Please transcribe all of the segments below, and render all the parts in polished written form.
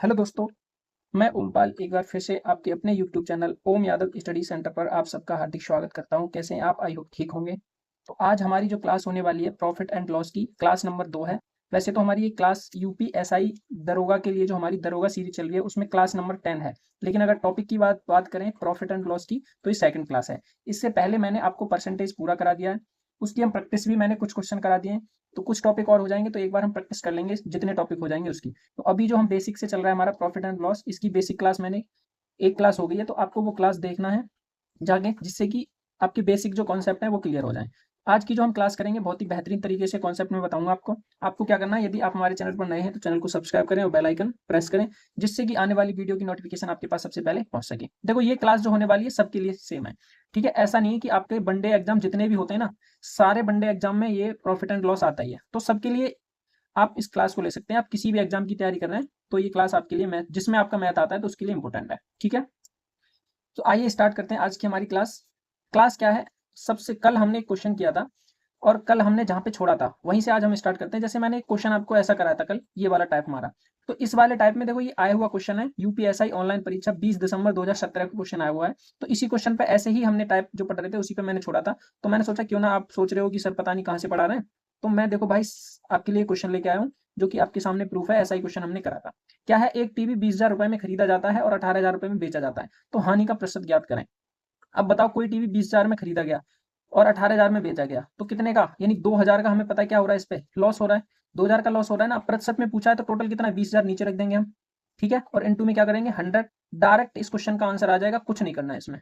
Hello दोस्तों, मैं ओमपाल एक बार फिर से आपके अपने यूट्यूब चैनल ओम यादव स्टडी सेंटर पर आप सबका हार्दिक स्वागत करता हूं। कैसे हैं आप? आई होप ठीक होंगे। तो आज हमारी जो क्लास होने वाली है प्रॉफिट एंड लॉस की, क्लास नंबर 2 है। वैसे तो हमारी ये क्लास यूपीएसआई दरोगा के लिए जो हमारी दरोगा सीरीज चल रही है उसमें क्लास नंबर 10 है, लेकिन अगर टॉपिक की बात करें प्रॉफिट एंड लॉस की तो ये सेकंड क्लास है। इससे पहले मैंने आपको परसेंटेज पूरा करा दिया है, उसकी हम प्रैक्टिस भी मैंने कुछ क्वेश्चन करा दिए हैं। तो कुछ टॉपिक और हो जाएंगे तो एक बार हम प्रैक्टिस कर लेंगे जितने टॉपिक हो जाएंगे उसकी। तो अभी जो हम बेसिक से चल रहा है हमारा प्रॉफिट एंड लॉस, इसकी बेसिक क्लास मैंने एक क्लास हो गई है, तो आपको वो क्लास देखना है जाके, जिससे कि आपके बेसिक जो कॉन्सेप्ट है वो क्लियर हो जाए। आज की जो हम क्लास करेंगे बहुत ही बेहतरीन तरीके से कॉन्सेप्ट में बताऊंगा आपको। आपको क्या करना है, यदि आप हमारे चैनल पर नए हैं तो चैनल को सब्सक्राइब करें और बेल आइकन प्रेस करें, जिससे कि आने वाली वीडियो की नोटिफिकेशन आपके पास सबसे पहले पहुंच सके। देखो ये क्लास जो होने वाली है सबके लिए सेम है, ठीक है। ऐसा नहीं है कि आपके वनडे एग्जाम जितने भी होते हैं ना, सारे वनडे एग्जाम में ये प्रॉफिट एंड लॉस आता ही है, तो सबके लिए आप इस क्लास को ले सकते हैं। आप किसी भी एग्जाम की तैयारी कर रहे हैं तो ये क्लास आपके लिए, मैथ जिसमें आपका मैथ आता है तो उसके लिए इंपॉर्टेंट है, ठीक है। तो आइए स्टार्ट करते हैं आज की हमारी क्लास। क्लास क्या है, सबसे कल हमने एक क्वेश्चन किया था और कल हमने जहाँ पे छोड़ा था वहीं से आज हम स्टार्ट करते हैं। जैसे मैंने एक क्वेश्चन आपको ऐसा कराया था कल, ये वाला टाइप मारा, तो इस वाले टाइप में देखो ये आया हुआ क्वेश्चन है, यूपीएसआई ऑनलाइन परीक्षा 20 दिसंबर 2017 का क्वेश्चन आया हुआ है। तो इसी क्वेश्चन पे ऐसे ही हमने टाइप जो पढ़ रहे थे उसी पे मैंने छोड़ा था। तो मैंने सोचा क्यों ना, आप सोच रहे हो कि सर पता नहीं कहाँ से पढ़ा रहे हैं, तो मैं देखो भाई आपके लिए क्वेश्चन लेके आया हूँ जो कि आपके सामने प्रूफ है। ऐसा ही क्वेश्चन हमने करा था। क्या है, एक टीवी 20,000 रुपए में खरीदा जाता है और 18,000 रुपए में बेचा जाता है, तो हानि का प्रतिशत ज्ञात करें। अब बताओ, कोई टीवी 20,000 में खरीदा गया और 18,000 में बेचा गया, तो कितने का, यानी 2,000 का हमें पता है क्या हो रहा है, इस पे लॉस हो रहा है। 2,000 का लॉस हो रहा है ना। प्रतिशत में पूछा है तो टोटल कितना है, 20,000 नीचे रख देंगे हम, ठीक है। और इनटू में क्या करेंगे, 100। डायरेक्ट इस क्वेश्चन का आंसर आ जाएगा, कुछ नहीं करना है इसमें।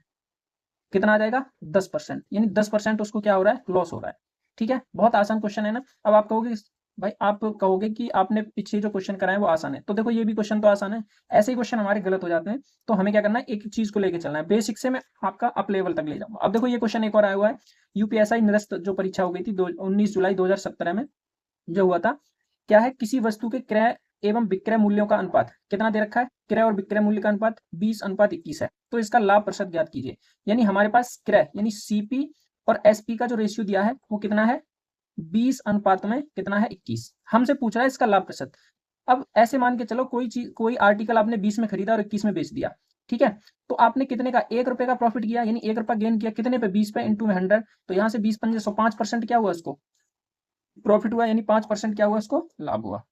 कितना आ जाएगा, 10%, यानी 10% उसको क्या हो रहा है, लॉस हो रहा है, ठीक है। बहुत आसान क्वेश्चन है ना। अब आप कहोगे भाई, आप कहोगे कि आपने पीछे जो क्वेश्चन कराए वो आसान है, तो देखो ये भी क्वेश्चन तो आसान है। ऐसे ही क्वेश्चन हमारे गलत हो जाते हैं, तो हमें क्या करना है, एक चीज को लेके चलना है। बेसिक से मैं आपका अप लेवल तक ले जाऊंगा। अब देखो ये क्वेश्चन एक और आया हुआ है, यूपीएसआई निरस्त जो परीक्षा हो गई थी 19 जुलाई 2017 में जो हुआ था। क्या है, किसी वस्तु के क्रय एवं विक्रय मूल्यों का अनुपात कितना दे रखा है, क्रय और विक्रय मूल्य का अनुपात 20:21 है, तो इसका लाभ प्रतिशत ज्ञात कीजिए। यानी हमारे पास क्रय यानी सीपी और एसपी का जो रेशियो दिया है वो कितना है, 20 अनुपात में कितना है, 21। हमसे पूछ रहा है इसका लाभ प्रतिशत। अब ऐसे मान के चलो, कोई चीज, कोई आर्टिकल आपने 20 में खरीदा और 21 में बेच दिया, ठीक है। तो आपने कितने का, 1 रुपए का प्रॉफिट किया, यानी 1 रुपया गेन किया, कितने पे, 20 पे, इंटू में 100। तो यहाँ से 20 पंजे 100, 5% क्या हुआ उसको प्रॉफिट हुआ, यानी 5% क्या हुआ उसको लाभ हुआ।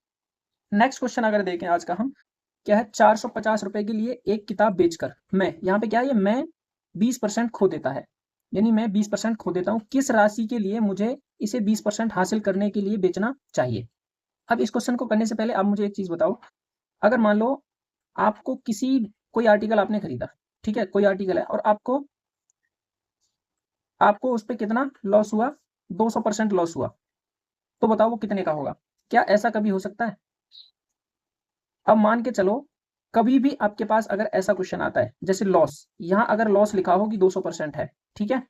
नेक्स्ट क्वेश्चन अगर देखें आज का हम, क्या है, 450 रुपए के लिए एक किताब बेचकर मैं, यहाँ पे क्या है, ये मैं 20% खो देता है, यानी मैं 20% खो देता हूँ, किस राशि के लिए मुझे इसे 20% हासिल करने के लिए बेचना चाहिए। अब इस क्वेश्चन को करने से पहले आप मुझे एक चीज बताओ, अगर मान लो आपको किसी, कोई आर्टिकल आपने खरीदा, ठीक है, कोई आर्टिकल है और आपको आपको उस पर कितना लॉस हुआ, 200% लॉस हुआ, तो बताओ वो कितने का होगा। क्या ऐसा कभी हो सकता है? अब मान के चलो, कभी भी आपके पास अगर ऐसा क्वेश्चन आता है जैसे लॉस, यहां अगर लॉस लिखा हो कि 200% है, ठीक है,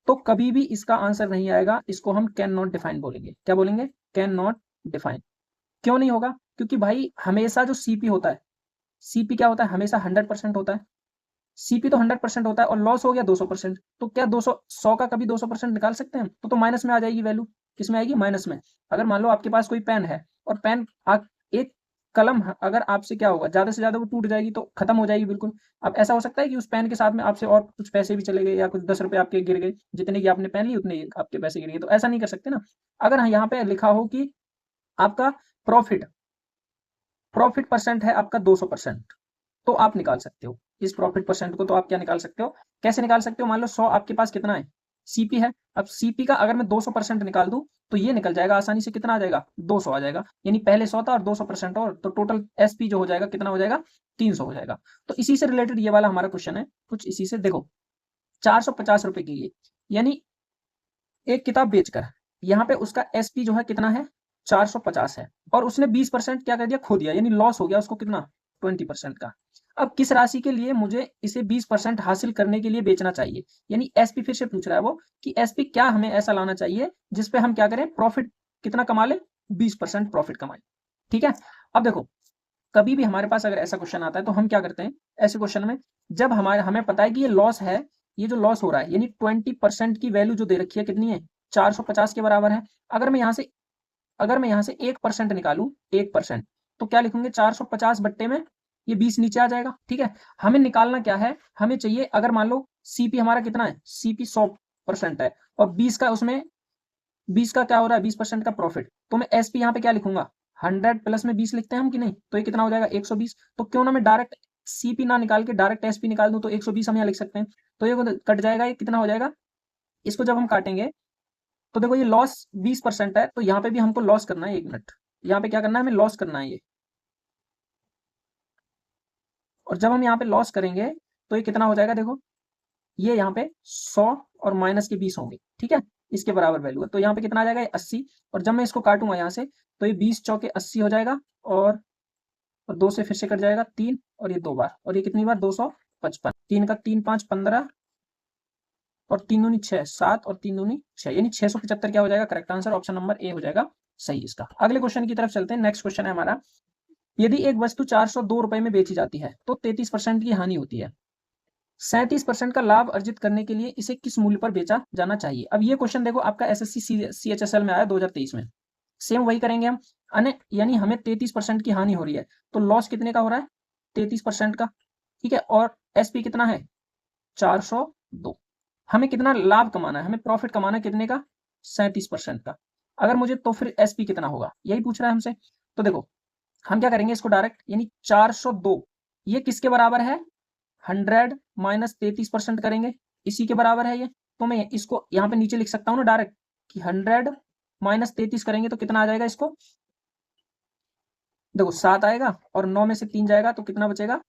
तो कभी भी इसका आंसर नहीं आएगा, इसको हम कैन नॉट डिफाइन बोलेंगे। क्या बोलेंगे, कैन नॉट डिफाइन। क्यों नहीं होगा, क्योंकि भाई हमेशा जो सीपी होता है, सीपी क्या होता है, हमेशा 100% होता है। सीपी तो 100% होता है और लॉस हो गया 200%, तो क्या 200 100 का कभी 200% निकाल सकते हैं? तो माइनस में आ जाएगी वैल्यू। किस में आएगी, माइनस में। अगर मान लो आपके पास कोई पेन है और पेन एक कलम अगर आपसे क्या होगा, ज्यादा से ज्यादा वो टूट जाएगी, तो खत्म हो जाएगी बिल्कुल। अब ऐसा हो सकता है कि उस पेन के साथ में आपसे और कुछ पैसे भी चले गए या कुछ 10 रुपए आपके गिर गए, जितने की आपने पेन ली उतने ही आपके पैसे गिर गए, तो ऐसा नहीं कर सकते ना। अगर यहाँ पे लिखा हो कि आपका प्रॉफिट प्रॉफिट परसेंट है आपका 200%, तो आप निकाल सकते हो इस प्रॉफिट परसेंट को। तो आप क्या निकाल सकते हो, कैसे निकाल सकते हो, मान लो 100 आपके पास कितना है, सीपी है। अब सीपी का अगर मैं 200% निकाल दूं तो ये निकल जाएगा आसानी से, कितना आ जाएगा, 200 आ जाएगा। यानी पहले 100 था और 200% और, तो टोटल एसपी जो हो जाएगा कितना हो जाएगा, 300 हो जाएगा। तो इसी से रिलेटेड ये वाला हमारा क्वेश्चन है, कुछ इसी से। देखो 450 रुपए के लिए, यानी एक किताब बेचकर, यहाँ पे उसका एसपी जो है कितना है, 450 है, और उसने 20% क्या कर दिया, खो दिया, यानी लॉस हो गया उसको कितना, 20% का। अब किस राशि के लिए मुझे इसे 20% हासिल करने के लिए बेचना चाहिए, यानी एसपी फिर से पूछ रहा है वो कि एसपी क्या हमें ऐसा लाना चाहिए जिसपे हम क्या करें, प्रॉफिट कितना कमा ले, 20% प्रॉफिट कमाए, ठीक है। अब देखो, कभी भी हमारे पास अगर ऐसा क्वेश्चन आता है तो हम क्या करते हैं, ऐसे क्वेश्चन में जब हमें पता है कि ये लॉस है, ये जो लॉस हो रहा है, यानी 20% की वैल्यू जो दे रखी है कितनी है, 450 के बराबर है। अगर मैं यहाँ से 1% निकालू, 1%, तो क्या लिखूंगे, 450 बट्टे में ये 20 नीचे आ जाएगा। ठीक है, हमें निकालना क्या है, हमें चाहिए अगर मान लो सीपी हमारा कितना है, सीपी 100% है और 20 का उसमें 20 का क्या हो रहा है, 20% का प्रॉफिट, तो मैं एसपी यहाँ पे क्या लिखूंगा, 100 प्लस में 20 लिखते हैं हम कि नहीं, तो ये कितना हो जाएगा 120। तो क्यों ना मैं डायरेक्ट सीपी ना निकाल के डायरेक्ट एसपी निकाल दूं, तो 120 हम यहाँ लिख सकते हैं। तो ये कट जाएगा, ये कितना हो जाएगा, इसको जब हम काटेंगे तो देखो ये लॉस 20% है, तो यहाँ पे भी हमको लॉस करना है, 1 मिनट, यहाँ पे क्या करना है, हमें लॉस करना है ये, और जब हम यहाँ पे लॉस करेंगे तो ये कितना हो जाएगा, देखो ये यहाँ पे 100 और माइनस के 20 होंगे। ठीक है, इसके बराबर वैल्यू है, तो यहाँ पे कितना आ जाएगा 80, और जब मैं इसको काटूंगा यहाँ से तो ये 20 चौके 80 हो जाएगा, और 2 से फिर से कट जाएगा 3, और ये 2 बार, और ये कितनी बार 255, 3 का 3 5 15, और 3 दूनी 6 7, और 3 दूनी 6, यानी 675 क्या हो जाएगा, correct answer option number A हो जाएगा सही इसका। अगले क्वेश्चन की तरफ चलते हैं। नेक्स्ट क्वेश्चन है हमारा, यदि एक वस्तु 402 रुपए में बेची जाती है तो 33% की हानि होती है, 37% का लाभ अर्जित करने के लिए इसे किस मूल्य पर बेचा जाना चाहिए। अब ये क्वेश्चन देखो आपका एसएससी CHSL में आया 2023 में, सेम वही करेंगे हम, यानी हमें 33% की हानि हो रही है, तो लॉस कितने का हो रहा है, 33% का। ठीक है, और एसपी कितना है 402, हमें कितना लाभ कमाना है, हमें प्रॉफिट कमाना है कितने का, 37% का। अगर मुझे तो फिर एसपी कितना होगा यही पूछ रहा है हमसे। तो देखो हम क्या करेंगे इसको डायरेक्ट, यानी 402 ये किसके बराबर है, 100 माइनस 33% करेंगे, इसी के बराबर है ये। तो मैं इसको यहाँ पे नीचे लिख सकता हूँ ना डायरेक्ट, कि 100 माइनस 33 करेंगे तो कितना आ जाएगा, इसको देखो 7 आएगा, और 9 में से 3 जाएगा तो कितना बचेगा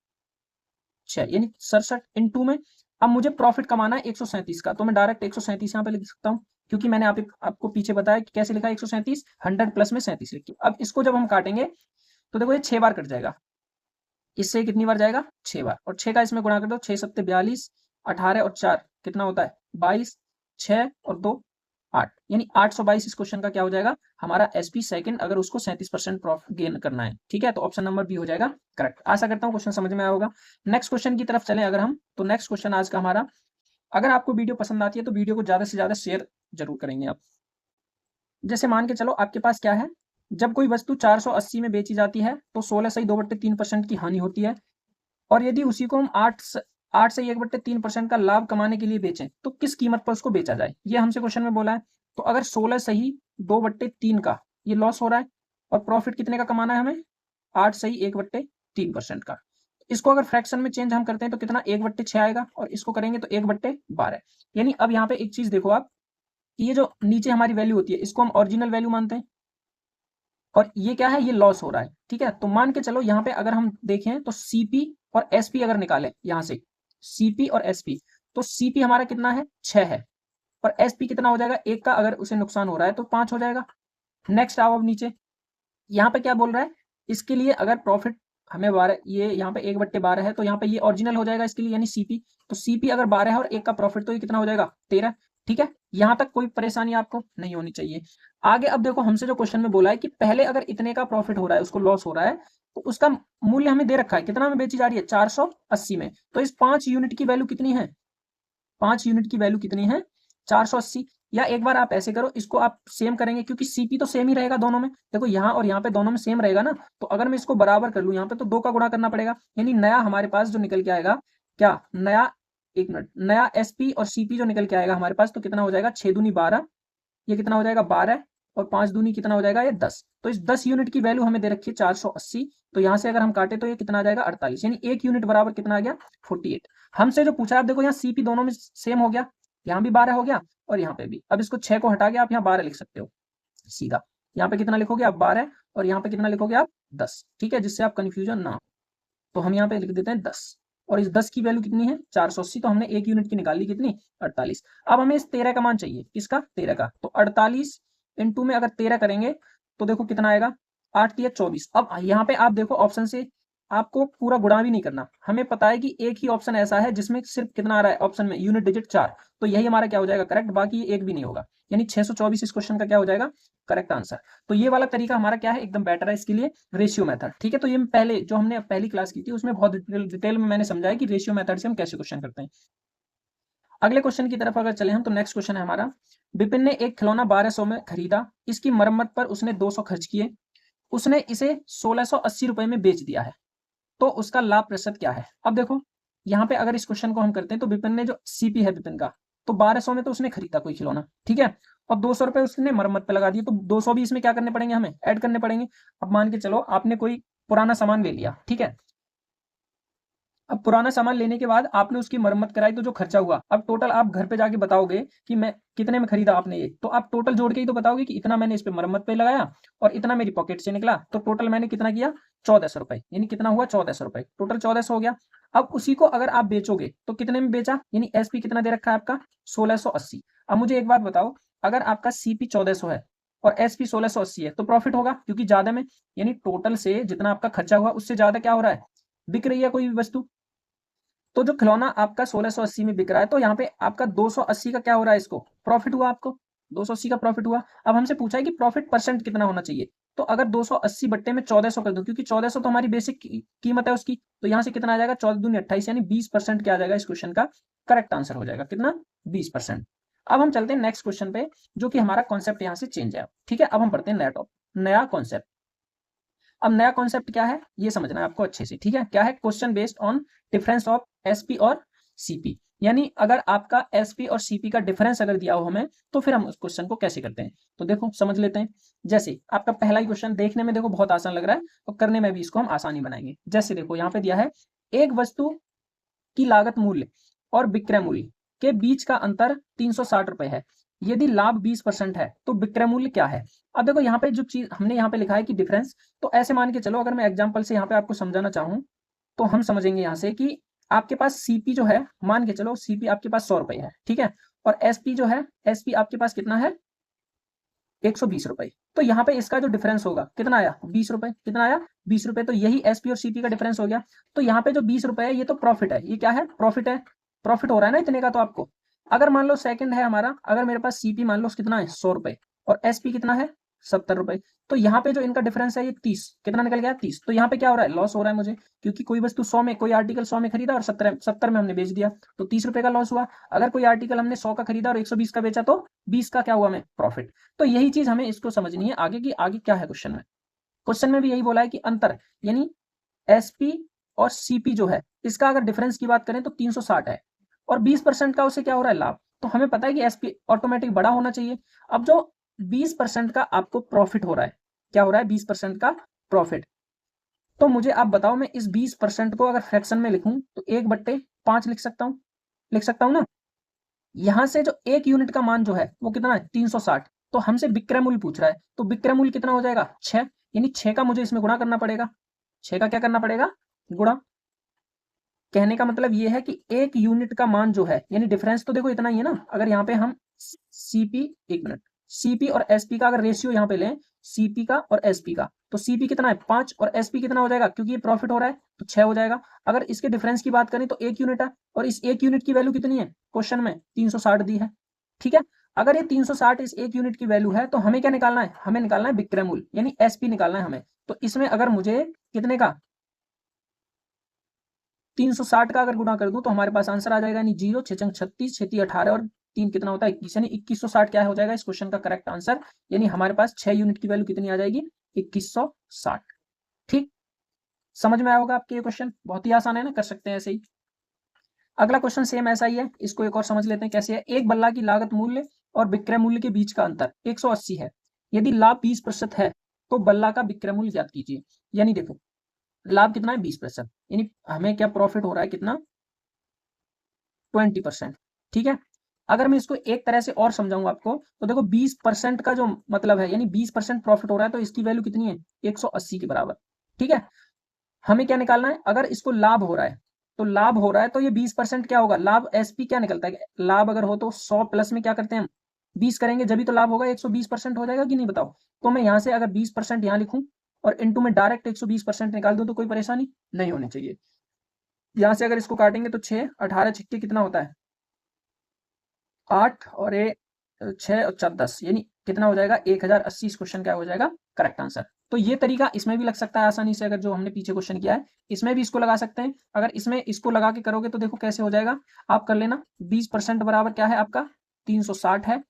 6, यानी 67 इन 2 में। अब मुझे प्रॉफिट कमाना है 137 का, तो मैं डायरेक्ट 137 यहाँ पे लिख सकता हूँ, क्योंकि मैंने आपको पीछे बताया कि कैसे लिखा है 137, 100 प्लस में 37 लिखिए। अब इसको जब हम काटेंगे तो देखो ये 6 बार कट जाएगा, इससे कितनी बार जाएगा 6 बार, और 6 का इसमें गुणा कर दो, 6 सत्ते 42, 18 और 4 कितना होता है 22, 6 और 2 8, यानी 822 इस क्वेश्चन का क्या हो जाएगा हमारा एसपी सेकंड, अगर उसको 37% प्रॉफिट गेन करना है। ठीक है, तो ऑप्शन नंबर बी हो जाएगा करेक्ट। आशा करता हूँ क्वेश्चन समझ में आया होगा। नेक्स्ट क्वेश्चन की तरफ चलें अगर हम, तो नेक्स्ट क्वेश्चन आज का हमारा, अगर आपको वीडियो पसंद आती है तो वीडियो को ज्यादा से ज्यादा शेयर जरूर करेंगे आप। जैसे मान के चलो आपके पास क्या है, जब कोई वस्तु 480 में बेची जाती है तो 16 सही 2/3% की हानि होती है, और यदि उसी को हम 8 से 1/3% का लाभ कमाने के लिए बेचें तो किस कीमत पर उसको बेचा जाए, ये हमसे क्वेश्चन में बोला है। तो अगर 16 सही 2/3 का ये लॉस हो रहा है, और प्रॉफिट कितने का कमाना है हमें, 8 सही 1/3% का, इसको अगर फ्रैक्शन में चेंज हम करते हैं तो कितना 1/6 आएगा, और इसको करेंगे तो 1/12। यानी अब यहाँ पे एक चीज देखो आप, कि ये जो नीचे हमारी वैल्यू होती है इसको हम ओरिजिनल वैल्यू मानते हैं, और ये क्या है, ये लॉस हो रहा है। ठीक है, तो मान के चलो यहाँ पे अगर हम देखें तो सीपी और एसपी अगर निकालें यहाँ से, सीपी और एसपी, तो सीपी हमारा कितना है 6 है, और एसपी कितना हो जाएगा 1 का, अगर उसे नुकसान हो रहा है तो 5 हो जाएगा। नेक्स्ट आओ अब नीचे, यहाँ पे क्या बोल रहा है, इसके लिए अगर प्रॉफिट हमें 12, ये यहाँ पे 1/12 है, तो यहाँ पे ये ओरिजिनल हो जाएगा इसके लिए, यानी सीपी। तो सीपी अगर 12 है और 1 का प्रॉफिट, तो ये कितना हो जाएगा 13। ठीक है, यहाँ तक कोई परेशानी आपको नहीं होनी चाहिए। आगे अब देखो हमसे जो क्वेश्चन में बोला है कि पहले अगर इतने का प्रॉफिट हो रहा है, उसको लॉस हो रहा है, तो उसका मूल्य हमें दे रखा है कितना में बेची जा रही है 480 में, तो इस 5 यूनिट की वैल्यू कितनी है, 5 यूनिट की वैल्यू कितनी है 480। या एक बार आप ऐसे करो, इसको आप सेम करेंगे क्योंकि सीपी तो सेम ही रहेगा दोनों में, देखो यहाँ और यहाँ पे दोनों में सेम रहेगा ना, तो अगर मैं इसको बराबर कर लूँ यहाँ पे तो 2 का गुणा करना पड़ेगा, यानी नया हमारे पास जो निकल के आएगा क्या, नया, एक मिनट, नया एसपी और सीपी जो निकल के आएगा हमारे पास, तो कितना हो जाएगा 6 दूनी 12, ये कितना हो जाएगा 12, और 5 दूनी कितना हो जाएगा ये 10। तो इस 10 यूनिट की वैल्यू हमें दे रखी है 480, तो यहाँ से अगर हम काटे तो ये कितना आ जाएगा 48, यानी 1 यूनिट बराबर कितना आ गया 48। हमसे जो पूछा आप देखो यहाँ सीपी दोनों में सेम हो गया, यहाँ भी 12 हो गया और यहाँ पे भी। अब इसको 6 को हटा के आप यहाँ 12 लिख सकते हो सीधा, यहाँ पे कितना लिखोगे आप 12, और यहाँ पे कितना लिखोगे आप 10। ठीक है, जिससे आप कंफ्यूजन ना हो, तो हम यहाँ पे लिख देते हैं 10, और इस 10 की वैल्यू कितनी है 480, तो हमने 1 यूनिट की निकाल ली कितनी 48। अब हमें इस 13 का मान चाहिए, किसका 13 का, तो 48 इंटू में अगर 13 करेंगे तो देखो कितना आएगा 8 तिया 24। अब यहाँ पे आप देखो ऑप्शन से आपको पूरा गुणा भी नहीं करना, हमें पता है कि एक ही ऑप्शन ऐसा है जिसमें सिर्फ कितना आ रहा है ऑप्शन में यूनिट डिजिट 4, तो यही हमारा क्या हो जाएगा करेक्ट, बाकी एक भी नहीं होगा, यानी 624 इस क्वेश्चन का क्या हो जाएगा करेक्ट आंसर। तो ये वाला तरीका हमारा क्या है एकदम बेटर है इसके लिए, रेशियो मेथड। ठीक है, तो ये पहले जो हमने पहली क्लास की थी उसमें बहुत डिटेल में मैंने समझाया कि रेशियो मेथड से हम कैसे क्वेश्चन करते हैं। अगले क्वेश्चन की तरफ अगर चले हम, तो नेक्स्ट क्वेश्चन है हमारा, विपिन ने एक खिलौना 1200 में खरीदा, इसकी मरम्मत पर उसने 200 खर्च किए, उसने इसे 1680 रुपए में बेच दिया है, तो उसका लाभ प्रतिशत क्या है। अब देखो यहाँ पे अगर इस क्वेश्चन को हम करते हैं तो विपिन ने जो सीपी है विपिन का, तो 1200 में तो उसने खरीदा कोई खिलौना, ठीक है, और 200 रुपए उसने मरम्मत पे लगा दिए, तो 200 भी इसमें क्या करने पड़ेंगे, हमें ऐड करने पड़ेंगे। अब मान के चलो आपने कोई पुराना सामान ले लिया, ठीक है, अब पुराना सामान लेने के बाद आपने उसकी मरम्मत कराई, तो जो खर्चा हुआ, अब टोटल आप घर पे जाके बताओगे कि मैं कितने में खरीदा आपने ये, तो आप टोटल जोड़ के ही तो बताओगे कि इतना मैंने इस पे मरम्मत पे लगाया और इतना मेरी पॉकेट से निकला, तो टोटल मैंने कितना किया, 1400 रुपए, यानी कितना हुआ, 1400 रुपए, टोटल 1400 हो गया। अब उसी को अगर आप बेचोगे तो कितने में बेचा, यानी एसपी कितना दे रखा है आपका, 1680। अब मुझे एक बात बताओ, अगर आपका सीपी 1400 है और एसपी 1680 है तो प्रॉफिट होगा, क्योंकि ज्यादा में, यानी टोटल से जितना आपका खर्चा हुआ उससे ज्यादा क्या हो रहा है, बिक रही है कोई भी वस्तु। तो जो खिलौना आपका 1680 में बिक रहा है, तो यहाँ पे आपका 280 का क्या हो रहा है, इसको प्रॉफिट हुआ, आपको 280 का प्रॉफिट हुआ। अब हमसे पूछा है कि प्रॉफिट परसेंट कितना होना चाहिए, तो अगर 280 बट्टे में 1400 कर दूं, क्योंकि 1400 तो हमारी बेसिक कीमत है उसकी, तो यहाँ से कितना आ जाएगा, 14 दूनी 28, यानी 20% क्या आ जाएगा, इस क्वेश्चन का करेक्ट आंसर हो जाएगा कितना, 20%। अब हम चलते हैं नेक्स्ट क्वेश्चन पे, जो कि हमारा कॉन्सेप्ट यहाँ से चेंज है, ठीक है। अब हम पढ़ते हैं नया कॉन्सेप्ट। अब नया कॉन्सेप्ट क्या है ये समझना है आपको अच्छे से, ठीक है। क्या है, question based on difference of SP और सीपी, यानी अगर आपका एसपी और सीपी का डिफरेंस अगर दिया हो हमें, तो फिर हम उस क्वेश्चन को कैसे करते हैं, तो देखो समझ लेते हैं। जैसे आपका पहला ही क्वेश्चन देखने में देखो बहुत आसान लग रहा है, और करने में भी इसको हम आसानी बनाएंगे। जैसे देखो यहाँ पे दिया है, एक वस्तु की लागत मूल्य और विक्रय मूल्य के बीच का अंतर 360 रुपए है, यदि लाभ 20% है तो विक्रय मूल्य क्या है। अब देखो यहाँ पे जो चीज हमने यहाँ पे लिखा है कि डिफरेंस, तो ऐसे मान के चलो, अगर मैं एग्जांपल से यहाँ पे आपको समझाना चाहूँ, तो हम समझेंगे यहाँ से कि आपके पास सीपी जो है, मान के चलो सीपी आपके पास 100 रुपए है, ठीक है, और एसपी जो है, एसपी आपके पास कितना है, 120 रुपए। तो यहाँ पे इसका जो डिफरेंस होगा कितना आया, 20 रुपए, कितना आया, 20 रुपए। तो यही एसपी और सीपी का डिफरेंस हो गया। तो यहाँ पे जो 20 रुपए है ये तो प्रॉफिट है, ये क्या है, प्रॉफिट है, प्रॉफिट हो रहा है ना इतने का। तो आपको अगर मान लो सेकंड है हमारा, अगर मेरे पास सीपी मान लो कितना है, 100 रुपए, और एसपी कितना है, 70 रुपए, तो यहाँ पे जो इनका डिफरेंस है ये 30, कितना निकल गया, 30। तो यहाँ पे क्या हो रहा है, लॉस हो रहा है मुझे, क्योंकि कोई वस्तु 100 में, कोई आर्टिकल 100 में खरीदा और 70 में हमने बेच दिया, तो 30 रुपए का लॉस हुआ। अगर कोई आर्टिकल हमने 100 का खरीदा और 120 का बेचा, तो 20 का क्या हुआ, हमें प्रॉफिट। तो यही चीज हमें इसको समझनी है आगे की, आगे क्या है क्वेश्चन में। क्वेश्चन में भी यही बोला है कि अंतर, यानी एसपी और सीपी जो है, इसका अगर डिफरेंस की बात करें तो 360 है, और 20% का उसे क्या हो रहा है, लाभ। तो हमें पता है कि एसपी ऑटोमेटिक बड़ा होना चाहिए। अब जो 20% का आपको प्रॉफिट हो रहा है, क्या हो रहा है, 20% का प्रॉफिट, तो मुझे आप बताओ, मैं इस 20% को अगर फ्रैक्शन में लिखूं तो 1/5 लिख सकता हूं ना। यहां से जो एक यूनिट का मान जो है वो कितना है, 360। तो हमसे विक्रय मूल्य पूछ रहा है, तो विक्रय मूल्य कितना हो जाएगा, 6, यानी 6 का मुझे इसमें गुणा करना पड़ेगा, 6 का क्या करना पड़ेगा, गुणा। कहने का मतलब ये है कि एक यूनिट का मान जो है, यानी डिफरेंस तो देखो इतना ही है ना। अगर यहाँ पे हम सीपी, एक मिनट, सीपी और एसपी का अगर रेशियो यहाँ पे लें, सीपी का और एसपी का, तो सीपी कितना है, 5, और एसपी कितना हो जाएगा, क्योंकि ये प्रॉफिट हो रहा है तो 6 हो जाएगा। अगर इसके डिफरेंस की बात करें तो 1 यूनिट है, और इस 1 यूनिट की वैल्यू कितनी है, क्वेश्चन में 360 दी है, ठीक है। अगर ये 360 इस 1 यूनिट की वैल्यू है, तो हमें क्या निकालना है, हमें निकालना है विक्रय मूल्य, यानी एसपी निकालना है हमें। तो इसमें अगर मुझे कितने का, 360 का अगर गुणा कर दूं तो हमारे पास आंसर आ जाएगा, यानी 0, 6 36, 36 18 और 3 कितना होता है, 21, यानी 2160 क्या हो जाएगा इस क्वेश्चन का करेक्ट आंसर। यानी हमारे पास 6 यूनिट की वैल्यू कितनी आ जाएगी, 2160। ठीक, समझ में आया होगा आपके ये क्वेश्चन, बहुत ही आसान है ना, कर सकते हैं ऐसे ही। अगला क्वेश्चन सेम ऐसा ही है, इसको एक और समझ लेते हैं कैसे है। एक बल्ला की लागत मूल्य और विक्रय मूल्य के बीच का अंतर 180 है, यदि लाभ 20% है तो बल्ला का विक्रय मूल्य ज्ञात कीजिए। यानी देखो लाभ कितना है, 20%, यानी हमें क्या प्रॉफिट हो रहा है, कितना, 20%, ठीक है। अगर मैं इसको एक तरह से और समझाऊं आपको, तो देखो 20% का जो मतलब है, यानी 20% प्रॉफिट हो रहा है, तो इसकी वैल्यू कितनी है, 180 के बराबर, ठीक है। हमें क्या निकालना है, अगर इसको लाभ हो रहा है, तो लाभ हो रहा है तो ये 20% क्या होगा, लाभ एसपी क्या निकलता है, लाभ अगर हो तो 100 प्लस में क्या करते हैं हम, 20 करेंगे जब भी तो लाभ होगा, 120% हो जाएगा कि नहीं, बताओ। तो मैं यहाँ से अगर 20% यहाँ लिखूं और इंटू में डायरेक्ट 120% निकाल दूं, तो कोई परेशानी नहीं होनी चाहिए। यहाँ से अगर इसको काटेंगे तो 6, 18 छिक्के कितना होता है, 8, और ये 6 और 4 10, यानी कितना हो जाएगा, 1080। इस क्वेश्चन क्या हो जाएगा, करेक्ट आंसर। तो ये तरीका इसमें भी लग सकता है आसानी से, अगर जो हमने पीछे क्वेश्चन किया है इसमें भी इसको लगा सकते हैं। अगर इसमें इसको लगा के करोगे तो देखो कैसे हो जाएगा, आप कर लेना। 20% बराबर क्या है आपका, 360 है,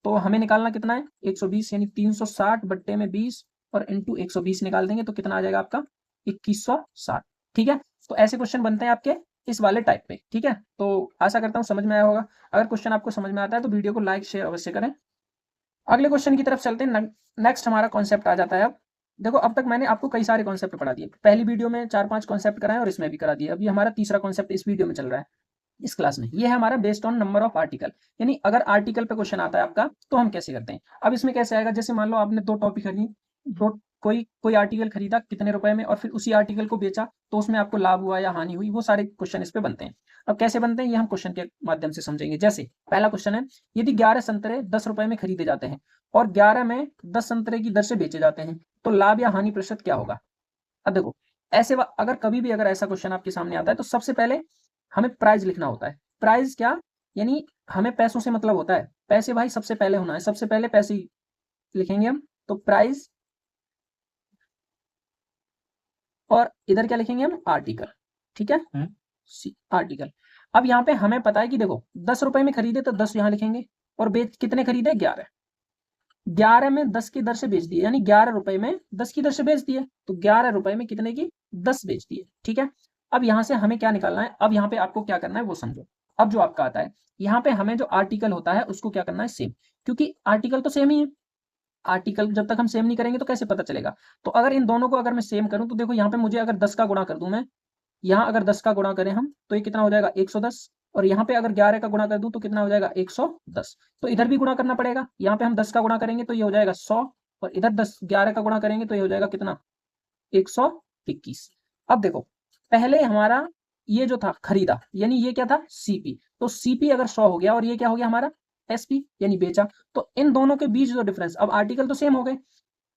तो हमें निकालना कितना है, 120, यानी 360 बट्टे में 20 और इंटू 120 निकाल देंगे तो कितना आ जाएगा आपका, 2160। ठीक है, तो ऐसे क्वेश्चन बनते हैं आपके इस वाले टाइप पे। ठीक है, तो आशा करता हूँ समझ में आया होगा। अगर क्वेश्चन आपको समझ में आता है तो वीडियो को लाइक शेयर अवश्य करें। अगले क्वेश्चन की तरफ चलते हैं। नेक्स्ट हमारा कॉन्सेप्ट आ जाता है। अब देखो, अब तक मैंने आपको कई सारे कॉन्सेप्ट पढ़ा दिए। पहली वीडियो में 4-5 कॉन्सेप्ट कराए और इसमें भी करा दिए। अभी हमारा तीसरा कॉन्सेप्ट इस वीडियो में चल रहा है, इस क्लास में। ये है हमारा based on number of article, यानी अगर आर्टिकल पे क्वेश्चन आता है आपका तो हम कैसे करते हैं। अब इसमें कैसे आएगा, जैसे मान लो आपने दो टॉपिक खरीदी, दो कोई कोई आर्टिकल खरीदा कितने रुपए में और फिर उसी आर्टिकल को बेचा, तो उसमें आपको लाभ हुआ या हानि हुई, वो सारे क्वेश्चन इस पे बनते हैं। अब कैसे बनते हैं ये हम क्वेश्चन के माध्यम से समझेंगे। जैसे पहला क्वेश्चन है, यदि 11 संतरे 10 रुपए में खरीदे जाते हैं और 11 में 10 संतरे की दर से बेचे जाते हैं, तो लाभ या हानि प्रतिशत क्या होगा। अब देखो, ऐसे अगर कभी भी अगर ऐसा क्वेश्चन आपके सामने आता है तो सबसे पहले हमें प्राइस लिखना होता है। प्राइस क्या, यानी हमें पैसों से मतलब होता है, पैसे भाई सबसे पहले होना है, सबसे पहले पैसे ही लिखेंगे हम। तो प्राइस, और इधर क्या लिखेंगे हम, आर्टिकल। ठीक है, आर्टिकल। अब यहाँ पे हमें पता है कि देखो 10 रुपए में खरीदे तो 10 यहाँ लिखेंगे, और बेच कितने खरीदे, 11। 11 में 10 की दर से बेच दिए, यानी 11 रुपए में 10 की दर से बेच दिए, तो 11 रुपए में कितने की, 10 बेच दिए। ठीक है, अब यहां से हमें क्या निकालना है, अब यहाँ पे आपको क्या करना है वो समझो। अब जो आपका आता है, यहाँ पे हमें जो आर्टिकल होता है उसको क्या करना है, सेम, क्योंकि आर्टिकल तो सेम ही है। आर्टिकल जब तक हम सेम नहीं करेंगे तो कैसे पता चलेगा। तो अगर इन दोनों को अगर मैं सेम करूं तो देखो, यहाँ पे मुझे अगर 10 का गुणा कर दूं मैं, यहाँ अगर 10 का गुणा करें हम तो ये कितना हो जाएगा, 110। और यहाँ पे अगर 11 का गुणा कर दूं तो कितना हो जाएगा, 110। तो इधर भी गुणा करना पड़ेगा। यहाँ पे हम 10 का गुणा करेंगे तो ये हो जाएगा 100, और इधर 11 का गुणा करेंगे तो ये हो जाएगा कितना, 121। अब देखो, पहले हमारा ये जो था खरीदा, यानी ये क्या था, सीपी। तो सीपी अगर 100 हो गया और ये क्या हो गया हमारा, एसपी, यानी बेचा। तो इन दोनों के बीच जो डिफरेंस, अब आर्टिकल तो सेम हो गए,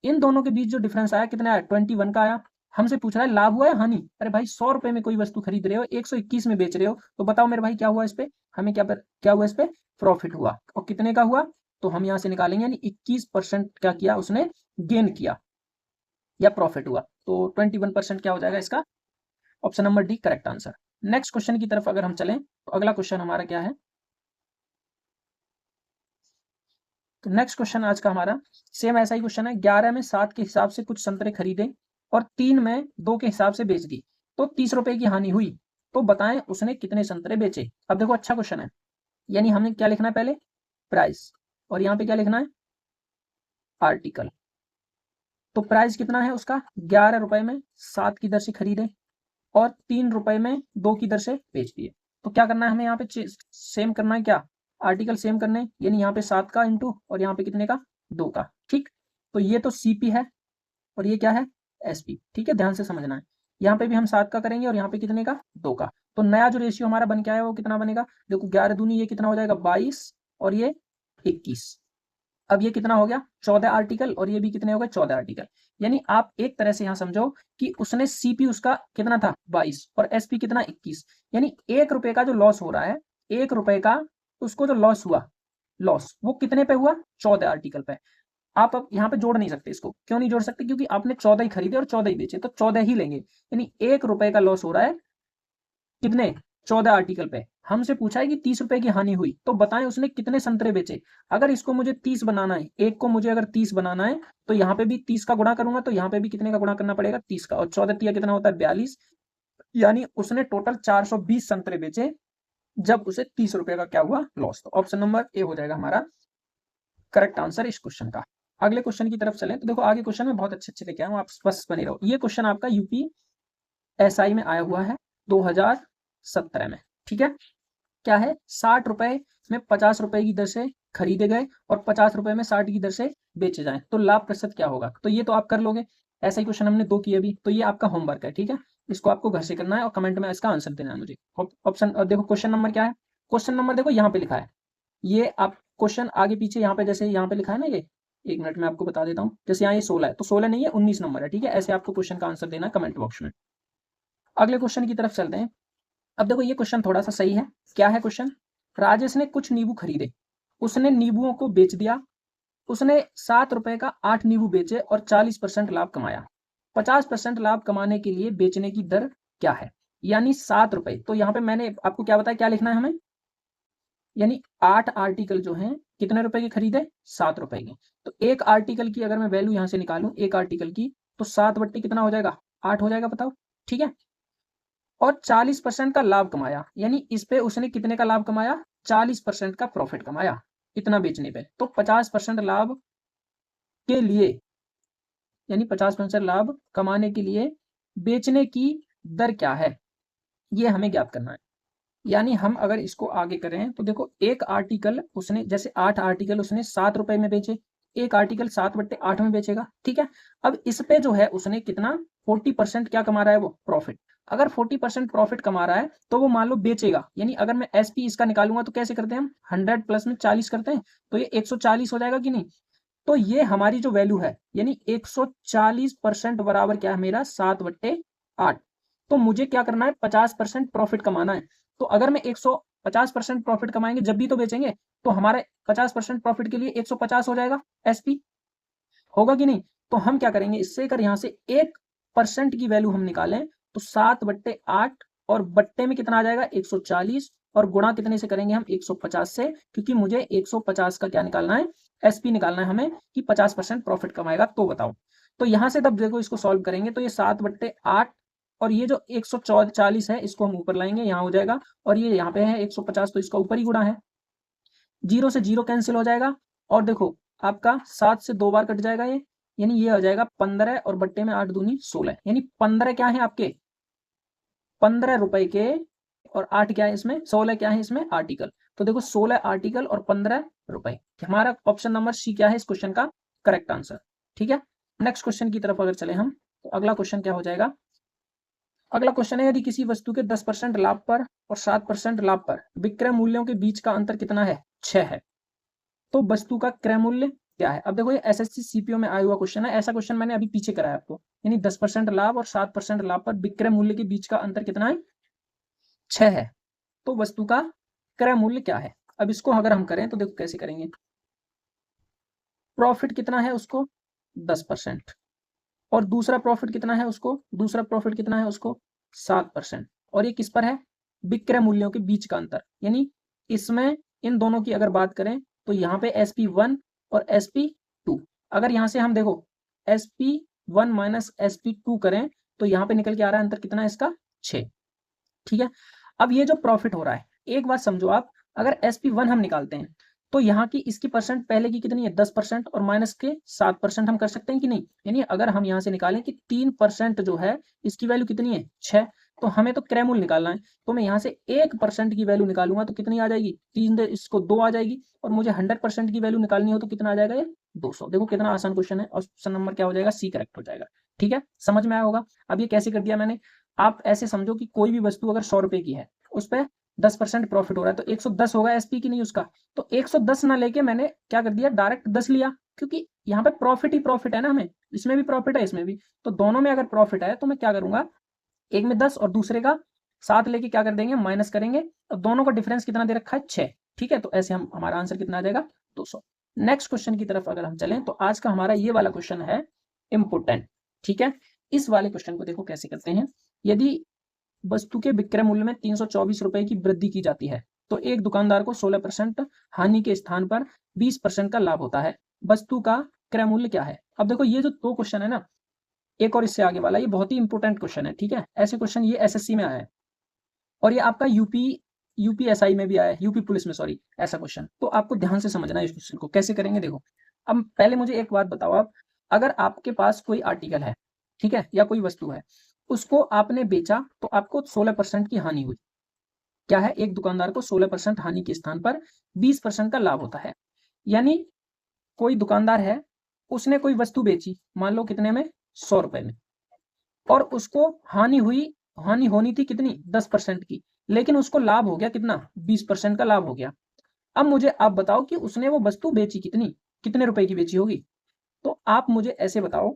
इन दोनों के बीच जो डिफरेंस आया कितना आया, 21 का आया। हमसे पूछ रहा है लाभ हुआ है हानि। अरे भाई 100 रुपए में कोई वस्तु खरीद रहे हो, 121 में बेच रहे हो, तो बताओ मेरे भाई क्या हुआ इस पे, हमें क्या हुआ इस पे, प्रॉफिट हुआ। और कितने का हुआ, तो हम यहाँ से निकालेंगे, यानी 21% क्या किया उसने, गेन किया या प्रॉफिट हुआ। तो 21% क्या हो जाएगा इसका, option number D correct answer. Next question की तरफ अगर हम चलें तो अगला क्वेश्चन हमारा क्या है, तो नेक्स्ट क्वेश्चन आज का हमारा सेम ऐसा ही क्वेश्चन है। 11 में 7 के हिसाब से कुछ संतरे खरीदे और 3 में 2 के हिसाब से बेच दी, तो 30 रुपए की हानि हुई, तो बताएं उसने कितने संतरे बेचे। अब देखो अच्छा क्वेश्चन है, यानी हमें क्या लिखना है, पहले प्राइस, और यहाँ पे क्या लिखना है, आर्टिकल। तो प्राइस कितना है उसका, 11 रुपए में 7 की दर से खरीदे और 3 रुपए में 2 की दर से बेच दिए। तो क्या करना है हमें यहाँ पे, सेम करना है क्या, आर्टिकल सेम करने, यानी यहाँ पे 7 का इंटू और यहाँ पे कितने का, 2 का। ठीक, तो ये तो सीपी है और ये क्या है, एसपी। ठीक है, ध्यान से समझना है। यहाँ पे भी हम 7 का करेंगे और यहाँ पे कितने का, 2 का। तो नया जो रेशियो हमारा बन के आया वो कितना बनेगा, देखो 11 दूनी ये कितना हो जाएगा, 22, और ये 21। अब ये कितना हो गया, 14 आर्टिकल, और ये भी कितने हो गए, 14 आर्टिकल। यानी आप एक तरह से यहाँ समझो कि उसने सीपी उसका कितना था, 22, और एसपी कितना, 21। यानी 1 रुपए का जो लॉस हो रहा है, 1 रुपए का उसको जो लॉस हुआ, लॉस वो कितने पे हुआ, 14 आर्टिकल पे। आप अब यहाँ पे जोड़ नहीं सकते इसको, क्यों नहीं जोड़ सकते, क्योंकि आपने 14 ही खरीदे और 14 ही बेचे, तो 14 ही लेंगे। यानी 1 रुपए का लॉस हो रहा है कितने, 14 आर्टिकल पे। हमसे पूछा है कि 30 रुपए की हानि हुई, तो बताएं उसने कितने संतरे बेचे। अगर इसको मुझे 30 बनाना है, एक को मुझे अगर 30 बनाना है, तो यहाँ पे भी 30 का गुणा करूंगा, तो यहाँ पे भी कितने का गुणा करना पड़ेगा, 30 का, और 14 तिया कितना होता है, 42। यानी उसने टोटल 420 संतरे बेचे जब उसे 30 रुपए का क्या हुआ, लॉस। तो ऑप्शन नंबर ए हो जाएगा हमारा करेक्ट आंसर इस क्वेश्चन का। अगले क्वेश्चन की तरफ चलें तो देखो, आगे क्वेश्चन में बहुत अच्छे अच्छे लेके आया हूं, आप बस बने रहो। ये क्वेश्चन आपका यूपी एसआई में आया हुआ है 2017 में। ठीक है, क्या है, 60 रुपए में 50 रुपए की दर से खरीदे गए और 50 रुपए में 60 की दर से बेचे जाएं, तो लाभ प्रतिशत क्या होगा। तो ये तो आप कर लोगे, ऐसा ही क्वेश्चन हमने 2 किए अभी, तो ये आपका होमवर्क है। ठीक है, इसको आपको घर से करना है और कमेंट में इसका आंसर देना है मुझे। ऑप्शन देखो, क्वेश्चन नंबर क्या है, क्वेश्चन नंबर देखो यहाँ पे लिखा है, ये आप क्वेश्चन आगे पीछे यहाँ पे, जैसे यहाँ पे लिखा है ना, ये 1 मिनट में आपको बता देता हूँ। जैसे यहाँ ये 16 है, तो 16 नहीं है, 19 नंबर है। ठीक है, ऐसे आपको क्वेश्चन का आंसर देना कमेंट बॉक्स में। अगले क्वेश्चन की तरफ चलते हैं। अब देखो, ये क्वेश्चन थोड़ा सा सही है। क्या है क्वेश्चन, राजेश ने कुछ नींबू खरीदे, उसने नींबुओं को बेच दिया, उसने 7 रुपए का 8 नींबू बेचे और 40% लाभ कमाया। 50% लाभ कमाने के लिए बेचने की दर क्या है, यानी 7 रुपए। तो यहाँ पे मैंने आपको क्या बताया, क्या लिखना है हमें, यानी 8 आर्टिकल जो हैं कितने रुपए के खरीदे, 7 रुपए के। तो एक आर्टिकल की अगर मैं वैल्यू यहाँ से निकालूं, एक आर्टिकल की, तो 7 बट्टी कितना हो जाएगा, 8 हो जाएगा, बताओ। ठीक है, और 40% का लाभ कमाया, यानी इस पे उसने कितने का लाभ कमाया, 40% का प्रॉफिट कमाया इतना बेचने पे। तो 50% लाभ के लिए, यानी 50% लाभ कमाने के लिए बेचने की दर क्या है, ये हमें ज्ञात करना है। यानी हम अगर इसको आगे करें तो देखो, एक आर्टिकल उसने, जैसे 8 आर्टिकल उसने 7 रुपए में बेचे, एक आर्टिकल 7/8 में बेचेगा, ठीक है। अब इस पे जो है उसने कितना, 40% क्या कमा रहा है वो, प्रॉफिट। अगर 40% प्रॉफिट कमा रहा है तो वो मान लो बेचेगा, यानी अगर मैं एसपी इसका निकालूंगा तो कैसे करते हैं हम, 100 प्लस में 40 करते हैं, तो ये 140 हो जाएगा कि नहीं। तो ये हमारी जो वैल्यू है, यानी 140% बराबर क्या है मेरा, 7/8। तो मुझे क्या करना है, 50% प्रॉफिट कमाना है। तो अगर मैं 150% प्रॉफिट कमाएंगे जब भी तो बेचेंगे, तो हमारा 50% प्रॉफिट के लिए 150 हो जाएगा एसपी, होगा कि नहीं। तो हम क्या करेंगे, इससे अगर यहाँ से 1% की वैल्यू हम निकालें तो 7/8, और बट्टे में कितना आ जाएगा, 140, और गुणा कितने से करेंगे हम, 150 से, क्योंकि मुझे 150 का क्या निकालना है, एसपी निकालना है हमें, कि 50% प्रॉफिट कमाएगा। तो बताओ, तो यहां से तब देखो इसको सॉल्व करेंगे तो ये 7/8, और ये जो 140 है इसको हम ऊपर लाएंगे, यहाँ हो जाएगा, और ये यहाँ पे है 150, तो इसका ऊपर ही गुणा है, 0 से 0 कैंसिल हो जाएगा, और देखो आपका 7 से 2 बार कट जाएगा ये, यानी ये हो जाएगा 15, और बट्टे में 8 दूनी 16, यानी 15 क्या है आपके, 15 रुपए के, और 8 क्या है इसमें, 16 क्या है इसमें आर्टिकल। तो देखो 16 आर्टिकल और 15 रुपए, हमारा ऑप्शन नंबर सी क्या है इस क्वेश्चन का करेक्ट आंसर। ठीक है, नेक्स्ट क्वेश्चन की तरफ अगर चले हम, तो अगला क्वेश्चन क्या हो जाएगा, अगला क्वेश्चन है, यदि किसी वस्तु के 10% लाभ पर और 7% लाभ पर विक्रय मूल्यों के बीच का अंतर कितना है, 6 है, तो वस्तु का क्रय मूल्य क्या है। अब देखो ये एसएससी सीपीओ में आया हुआ क्वेश्चन है, ऐसा क्वेश्चन मैंने अभी पीछे कराया आपको, यानी 10% लाभ और 7% लाभ पर विक्रय मूल्य के बीच का अंतर कितना है, 6 है, तो वस्तु का क्रय मूल्य क्या है। अब इसको अगर हम करें तो देखो कैसे करेंगे, प्रॉफिट कितना है उसको 10%, और दूसरा प्रॉफिट कितना है उसको, दूसरा प्रॉफिट कितना है उसको 7%, और ये किस पर है, विक्रय मूल्यों के बीच का अंतर, यानी इसमें इन दोनों की अगर बात करें तो यहाँ पे SP1 और SP2, अगर यहाँ से हम देखो SP1 माइनस SP2 करें तो यहाँ पे निकल के आ रहा है अंतर कितना है इसका, 6। ठीक है, अब ये जो प्रॉफिट हो रहा है, एक बात समझो आप, अगर SP1 हम निकालते हैं तो यहाँ की इसकी परसेंट पहले की कितनी है, 10%, और माइनस के 7% हम कर सकते हैं कि नहीं। यानी अगर हम यहाँ से निकालें कि 3% जो है इसकी वैल्यू कितनी है, 6, तो हमें तो क्रय मूल्य निकालना है, तो मैं यहाँ से 1% की वैल्यू निकालूंगा तो कितनी आ जाएगी, 3 इसको 2 आ जाएगी, और मुझे 100% की वैल्यू निकालनी हो तो कितना आ जाएगा, ये 200। देखो कितना आसान क्वेश्चन है, ऑप्शन नंबर क्या हो जाएगा, सी करेक्ट हो जाएगा। ठीक है, समझ में आया होगा। अब ये कैसे कर दिया मैंने, आप ऐसे समझो कि कोई भी वस्तु अगर 100 रुपए की है, उस पर 10% प्रॉफिट हो रहा है, तो 110 होगा एसपी की नहीं उसका, तो 110 ना लेके मैंने क्या कर दिया, डायरेक्ट 10 लिया, क्योंकि यहाँ पे प्रॉफिट ही प्रॉफिट है ना, हमें इसमें भी प्रॉफिट है इसमें भी, तो दोनों में अगर प्रॉफिट है तो मैं क्या करूंगा, एक में 10 और दूसरे का 7 लेके क्या कर देंगे, माइनस करेंगे, और दोनों का डिफरेंस कितना दे रखा है, 6। ठीक है, तो ऐसे हम, हमारा आंसर कितना आ जाएगा, 200। नेक्स्ट क्वेश्चन की तरफ अगर हम चलें तो आज का हमारा ये वाला क्वेश्चन है इंपोर्टेंट। ठीक है, इस वाले क्वेश्चन को देखो कैसे करते हैं, यदि वस्तु के विक्रय मूल्य में 324 रुपए की वृद्धि की जाती है तो एक दुकानदार को 16% हानि के स्थान पर 20% का लाभ होता है, वस्तु का क्रय मूल्य क्या है। अब देखो ये जो दो क्वेश्चन है ना, एक और इससे आगे वाला, ये बहुत ही इंपॉर्टेंट क्वेश्चन है। ठीक है, ऐसे क्वेश्चन ये एसएससी में आया है, और ये आपका यूपीएसआई में भी आया है, यूपी पुलिस में, सॉरी, ऐसा क्वेश्चन। तो आपको ध्यान से समझना है इस क्वेश्चन को कैसे करेंगे। देखो, अब पहले मुझे एक बात बताओ आप, अगर आपके पास कोई आर्टिकल है, ठीक है, या कोई वस्तु है, उसको आपने बेचा तो आपको 16% की हानि हुई, क्या है, एक दुकानदार को 16% हानि के स्थान पर 20% का लाभ होता है। यानी कोई दुकानदार है, उसने कोई वस्तु बेची, मान लो कितने में, 100 रुपए में, और उसको हानि हुई, हानि होनी थी कितनी, 10% की, लेकिन उसको लाभ हो गया कितना, 20% का लाभ हो गया। अब मुझे आप बताओ कि उसने वो वस्तु बेची कितनी, कितने रुपए की बेची होगी। तो आप मुझे ऐसे बताओ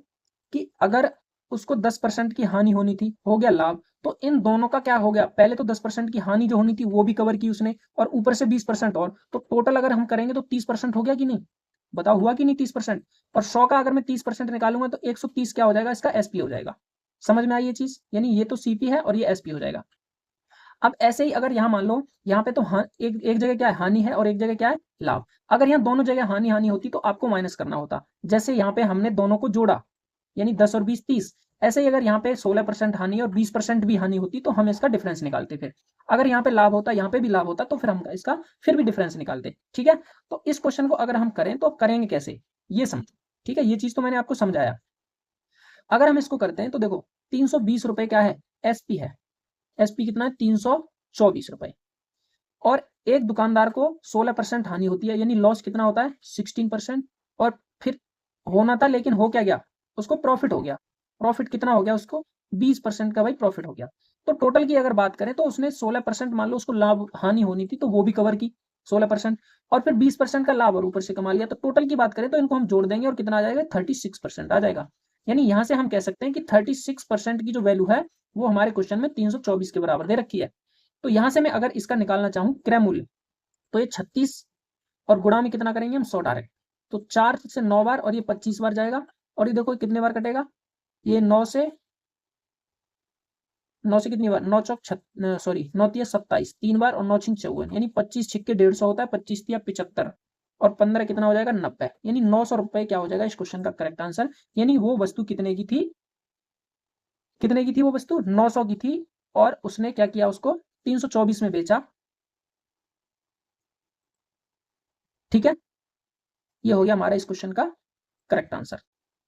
कि अगर उसको 10% की हानि होनी थी, हो गया लाभ, तो इन दोनों का क्या हो गया, पहले तो 10% की हानि जो होनी थी वो भी कवर की उसने, और ऊपर से 20% और, तो टोटल अगर हम करेंगे तो 30% हो गया कि नहीं, बताओ हुआ कि नहीं 30%। और 100 का अगर मैं 30% निकालूंगा तो 130 क्या हो जाएगा, इसका एसपी हो जाएगा। समझ में आई ये चीज, यानी ये तो सीपी है और ये एसपी हो जाएगा। अब ऐसे ही अगर यहाँ मान लो, यहाँ पे तो एक जगह क्या है, हानि है, और एक जगह क्या है, लाभ। अगर यहाँ दोनों जगह हानि हानि होती तो आपको माइनस करना होता, जैसे यहाँ पे हमने दोनों को जोड़ा, यानी 10 और 20 30, ऐसे ही अगर यहाँ पे 16% हानि और 20% भी हानि होती तो हम इसका डिफरेंस निकालते। फिर अगर यहाँ पे लाभ होता, यहाँ पे भी लाभ होता, तो फिर हम इसका फिर भी डिफरेंस निकालते। ठीक है, तो इस क्वेश्चन को अगर हम करें तो करेंगे कैसे, ये समझो। ठीक है, ये चीज तो मैंने आपको समझाया। अगर हम इसको करते हैं तो देखो 320 रुपए क्या है, एसपी है। एसपी कितना है, 324 रुपए। और एक दुकानदार को 16% हानि होती है, यानी लॉस कितना होता है, 16%। और फिर होना था लेकिन हो क्या गया, उसको प्रॉफिट हो गया। प्रॉफिट कितना हो गया उसको, 20% का भाई प्रॉफिट हो गया। तो टोटल की अगर बात करें तो उसने 16% मान लो उसको लाभ हानि होनी थी, तो वो भी कवर की 16%, और फिर 20% का लाभ और ऊपर से कमा लिया। तो टोटल की बात करें तो इनको हम जोड़ देंगे और कितना आ जाएगा, 36% आ जाएगा। यानी यहां से हम कह सकते हैं कि 36% की जो वैल्यू है वो हमारे क्वेश्चन में 324 के बराबर दे रखी है। तो यहां से मैं अगर इसका निकालना चाहूं क्रय मूल्य, तो ये 36 और गुणा में कितना करेंगे हम, 100 डायरेक्ट। तो 4 से 9 बार और ये 25 बार जाएगा। और ये देखो कितने बार कटेगा, ये 9 से कितनी बार, 9 चौक सॉरी 9 तिया 27, 3 बार, और 9 छिंक 54, यानी 25 छिक्के 150 होता है, 25 तिया 75, और 15 कितना हो जाएगा, 90। यानी 900 रुपए क्या हो जाएगा इस क्वेश्चन का करेक्ट आंसर। यानी वो वस्तु कितने की थी, कितने की थी वो वस्तु, 900 की थी। और उसने क्या किया, उसको 324 में बेचा। ठीक है, ये हो गया हमारा इस क्वेश्चन का करेक्ट आंसर।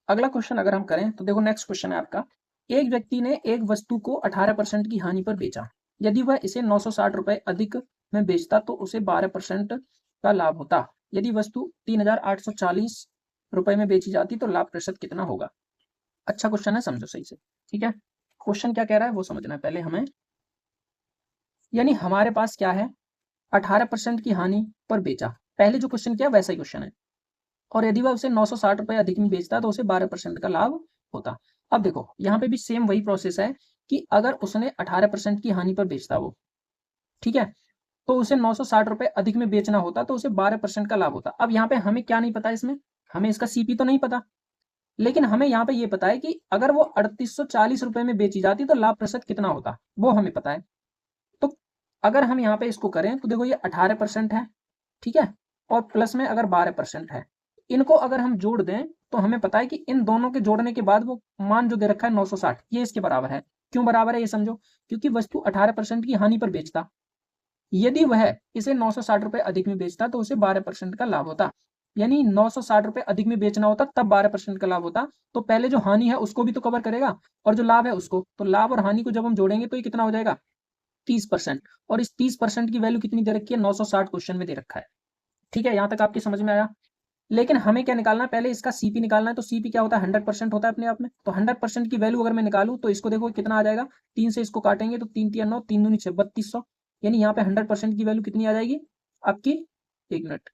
अगला क्वेश्चन अगर हम करें तो देखो नेक्स्ट क्वेश्चन है आपका, एक व्यक्ति ने एक वस्तु को 18% की हानि पर बेचा। यदि वह इसे 960 रुपए अधिक में बेचता तो उसे 12% का लाभ होता। यदि वस्तु 3840 रुपए में बेची जाती तो लाभ प्रतिशत कितना होगा। अच्छा क्वेश्चन है, समझो सही से। ठीक है, क्वेश्चन क्या कह रहा है वो समझना है पहले हमें। यानी हमारे पास क्या है, 18% की हानि पर बेचा, पहले जो क्वेश्चन किया वैसा ही क्वेश्चन है। और यदि वह उसे 960 रुपए अधिक में बेचता तो उसे 12% का लाभ होता। अब देखो यहाँ पे भी सेम वही प्रोसेस है कि अगर उसने 18% की हानि पर बेचता वो, ठीक है, तो उसे 960 रुपए अधिक में बेचना होता तो उसे 12% का लाभ होता। अब यहाँ पे हमें क्या नहीं पता, इसमें हमें इसका सीपी तो नहीं पता, लेकिन हमें यहाँ पे ये पता है कि अगर वो 3840 रुपए में बेची जाती तो लाभ प्रतिशत कितना होता, वो हमें पता है। तो अगर हम यहाँ पे इसको करें तो देखो ये 18% है, ठीक है, और प्लस में अगर 12% है, इनको अगर हम जोड़ दें तो हमें पता है कि इन दोनों के जोड़ने के बाद वो मान जो दे रखा है 960, ये इसके बराबर है। क्यों बराबर है ये समझो, क्योंकि वस्तु 18% की हानि पर बेचता, यदि वह इसे 960 रुपए अधिक में बेचता तो उसे 12% का लाभ होता। यानी 960 रुपए अधिक में बेचना होता तब 12% का लाभ होता। तो पहले जो हानि है उसको भी तो कवर करेगा और जो लाभ है उसको, तो लाभ और हानि को जब हम जोड़ेंगे तो ये कितना हो जाएगा, 30%। और इस 30% की वैल्यू कितनी दे रखी है, 960 क्वेश्चन में दे रखा है। ठीक है, यहां तक आपकी समझ में आया। लेकिन हमें क्या निकालना है, पहले इसका सीपी निकालना है। तो सीपी क्या होता है, 100% होता है अपने आप में। तो 100% की वैल्यू अगर मैं निकालूं तो इसको देखो कितना आ जाएगा, 3 से इसको काटेंगे तो 3 तिया 9, 3 दूनी 6, 3200। यानी यहाँ पे 100% की वैल्यू कितनी आ जाएगी आपकी, एक मिनट,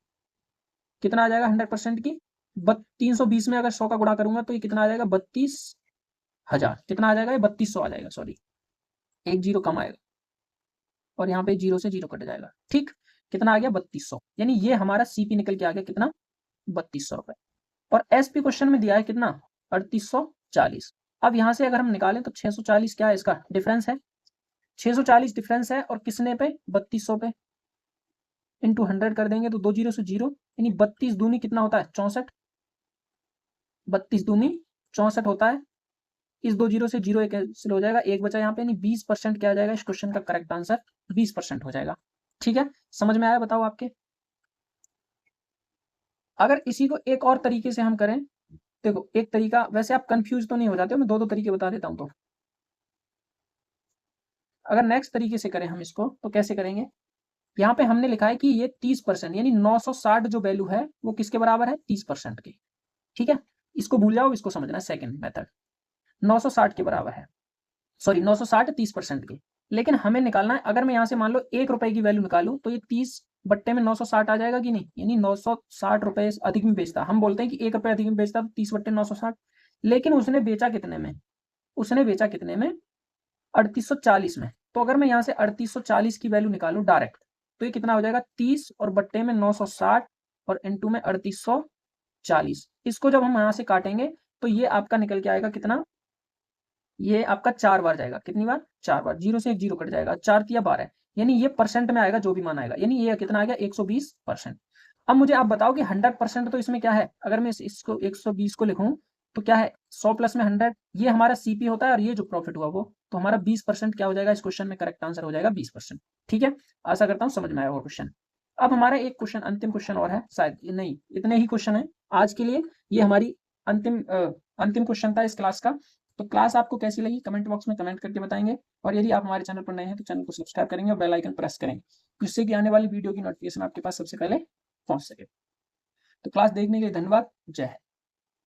कितना आ जाएगा 100% की, 320 में अगर 100 का गुणा करूंगा तो ये कितना आ जाएगा, 32,000। कितना आ जाएगा, ये 3200 आ जाएगा, सॉरी एक जीरो कम आएगा, और यहाँ पे जीरो से जीरो कट जाएगा। ठीक, कितना आ गया, 3200। यानी ये हमारा सीपी निकल के आ गया कितना, 3200 रुपए। और एसपी क्वेश्चन में दिया है कितना, 3840। अब यहां से अगर हम निकालें तो 640 क्या है, इसका डिफरेंस है, 640 डिफरेंस है, और किसने पे, 3200 पे, इंटू 100 कर देंगे तो 2 जीरो से जीरो, यानी 32 दूनी कितना होता है, 64, 32 दूनी 64 होता है। इस 2 जीरो से जीरो कैंसिल हो जाएगा, एक बचा यहाँ पे, यानी 20% क्या आ जाएगा इस क्वेश्चन का करेक्ट आंसर, 20% हो जाएगा। ठीक है, समझ में आया, बताओ आपके। अगर इसी को एक और तरीके से हम करें, देखो एक तरीका, वैसे आप कंफ्यूज तो नहीं हो जाते हो, मैं दो दो तरीके बता देता हूं। तो अगर नेक्स्ट तरीके से करें हम इसको तो कैसे करेंगे, यहाँ पे हमने लिखा है कि ये 30%, यानी 960 जो वैल्यू है वो किसके बराबर है, 30% के। ठीक है, इसको भूल जाओ, इसको समझना सेकंड मेथड, 960 के बराबर है, सॉरी 960 30% के। लेकिन हमें निकालना है, अगर मैं यहाँ से मान लो 1 रुपए की वैल्यू निकालूं तो ये 30 बट्टे में 960 आ जाएगा कि नहीं, यानी 960 रुपए अधिक में बेचता। हम बोलते हैं कि 1 रुपए अधिक में बेचता तो 30 बट्टे 960, लेकिन उसने बेचा कितने में, उसने बेचा कितने में, 3840 में। तो अगर मैं यहाँ से 3840 की वैल्यू निकालूं डायरेक्ट तो ये कितना हो जाएगा, 30 और बट्टे में 960 और इनटू में 3840। इसको जब हम यहाँ से काटेंगे तो ये आपका निकल के आएगा कितना, ये आपका 4 बार जाएगा, कितनी बार, 4 बार, जीरो से एक जीरो कट जाएगा, 4 तिया 12, यानी ये परसेंट में आएगा जो भी मान आएगा, यानी ये कितना आ गया, 120%। अब मुझे आप बताओ कि 100% तो इसमें क्या है, अगर मैं इसको 120 को लिखूं तो क्या है 100 प्लस में 100, ये हमारा सीपी होता है और ये जो प्रॉफिट हुआ वो, तो हमारा 20% क्या हो जाएगा, इस क्वेश्चन में करेक्ट आंसर हो जाएगा 20%। ठीक है, आशा करता हूँ समझ में आया वो क्वेश्चन। अब हमारा एक क्वेश्चन, अंतिम क्वेश्चन और है, शायद नहीं इतने ही क्वेश्चन है आज के लिए। ये हमारी अंतिम क्वेश्चन था इस क्लास का। तो क्लास आपको कैसी लगी कमेंट बॉक्स में कमेंट करके बताएंगे, और यदि आप हमारे चैनल पर नए हैं तो चैनल को सब्सक्राइब करेंगे और बेल आइकन प्रेस करेंगे, जिससे कि आने वाली वीडियो की नोटिफिकेशन आपके पास सबसे पहले पहुंच सके। तो क्लास देखने के लिए धन्यवाद। जय हिंद।